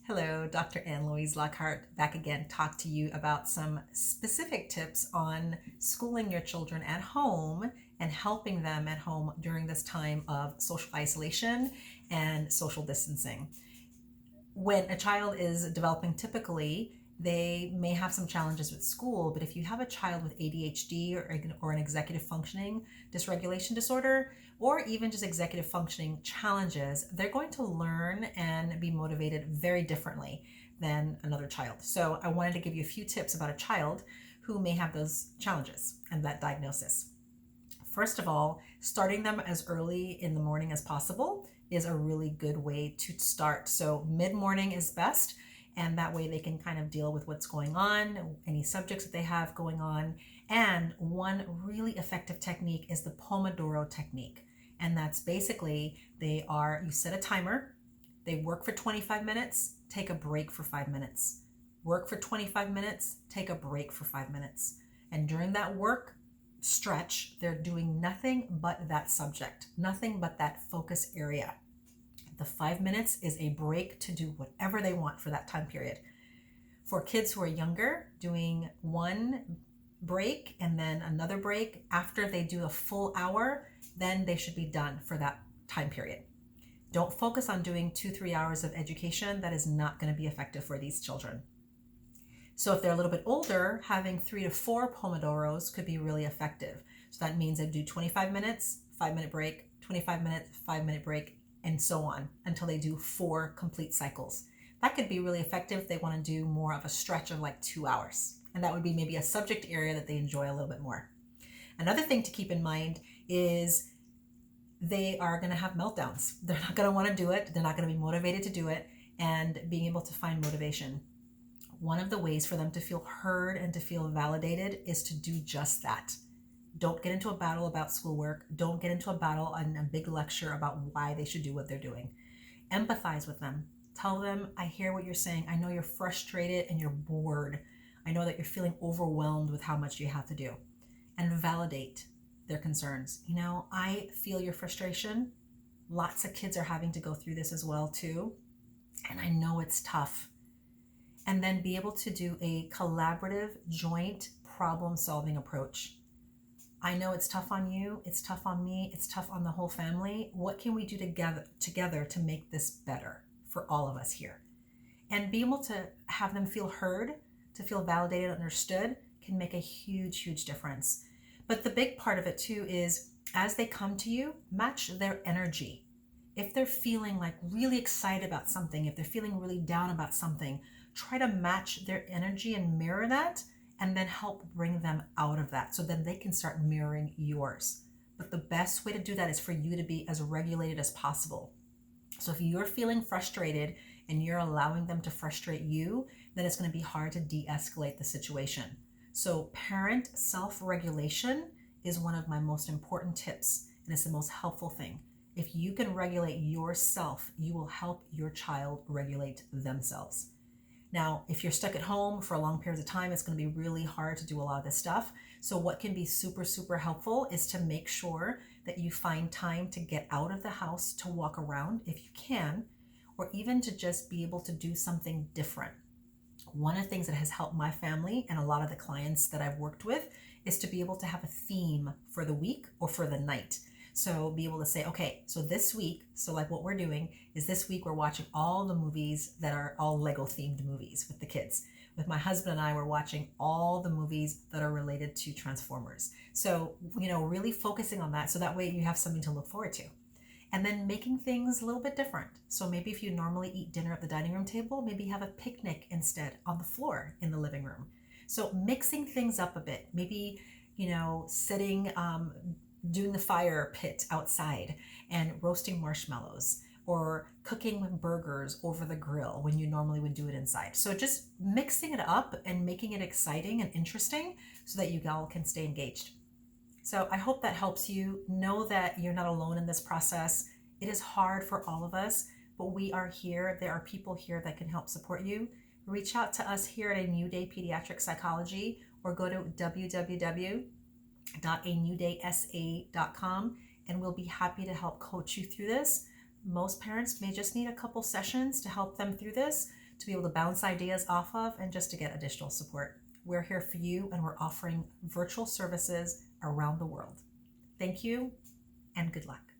Hello, Dr. Ann-Louise Lockhart back again, talk to you about some specific tips on schooling your children at home and helping them at home during this time of social isolation and social distancing. When a child is developing, typically they may have some challenges with school, but if you have a child with ADHD or an executive functioning dysregulation disorder, or even just executive functioning challenges, they're going to learn and be motivated very differently than another child. So I wanted to give you a few tips about a child who may have those challenges and that diagnosis. First of all, starting them as early in the morning as possible is a really good way to start. So mid-morning is best, and that way they can kind of deal with what's going on, any subjects that they have going on. And one really effective technique is the Pomodoro technique. And that's basically you set a timer, they work for 25 minutes, take a break for 5 minutes. Work for 25 minutes, take a break for 5 minutes. And during that work stretch, they're doing nothing but that subject, nothing but that focus area. The 5 minutes is a break to do whatever they want for that time period. For kids who are younger, doing one break and then another break after they do a full hour, then they should be done for that time period. Don't focus on doing 2-3 hours of education. That is not going to be effective for these children. So if they're a little bit older, having 3 to 4 Pomodoros could be really effective. So that means they do 25 minutes, 5-minute break, 25 minutes, 5-minute break, and so on until they do 4 complete cycles. That could be really effective if they want to do more of a stretch of like 2 hours. And that would be maybe a subject area that they enjoy a little bit more. Another thing to keep in mind is they are going to have meltdowns. They're not going to want to do it. They're not going to be motivated to do it, and being able to find motivation. One of the ways for them to feel heard and to feel validated is to do just that. Don't get into a battle about schoolwork. Don't get into a battle and a big lecture about why they should do what they're doing. Empathize with them. Tell them, I hear what you're saying. I know you're frustrated and you're bored. I know that you're feeling overwhelmed with how much you have to do. And validate their concerns. I feel your frustration. Lots of kids are having to go through this as well too. And I know it's tough. And then be able to do a collaborative, joint problem-solving approach. I know it's tough on you, it's tough on me, it's tough on the whole family. What can we do together to make this better for all of us here? And be able to have them feel heard, to feel validated, understood, can make a huge, huge difference. But the big part of it too is, as they come to you, match their energy. If they're feeling like really excited about something, if they're feeling really down about something, try to match their energy and mirror that, and then help bring them out of that so then they can start mirroring yours. But the best way to do that is for you to be as regulated as possible. So if you're feeling frustrated and you're allowing them to frustrate you, then it's going to be hard to de-escalate the situation. So parent self-regulation is one of my most important tips, and it's the most helpful thing. If you can regulate yourself, you will help your child regulate themselves. Now, if you're stuck at home for a long period of time, it's going to be really hard to do a lot of this stuff. So what can be super, super helpful is to make sure that you find time to get out of the house, to walk around if you can, or even to just be able to do something different. One of the things that has helped my family and a lot of the clients that I've worked with is to be able to have a theme for the week or for the night. So be able to say, okay, so this week, so like what we're doing is this week we're watching all the movies that are all Lego themed movies with the kids. With my husband and I, we're watching all the movies that are related to Transformers. So, really focusing on that so that way you have something to look forward to. And then making things a little bit different. So maybe if you normally eat dinner at the dining room table, maybe have a picnic instead on the floor in the living room. So mixing things up a bit, maybe, sitting, doing the fire pit outside and roasting marshmallows, or cooking burgers over the grill when you normally would do it inside. So just mixing it up and making it exciting and interesting so that you all can stay engaged. So I hope that helps you. Know that you're not alone in this process. It is hard for all of us, but we are here. There are people here that can help support you. Reach out to us here at A New Day Pediatric Psychology, or go to www.anewdaysa.com, and we'll be happy to help coach you through this. Most parents may just need a couple sessions to help them through this to be able to bounce ideas off of and just to get additional support. We're here for you, and we're offering virtual services around the world. Thank you and good luck.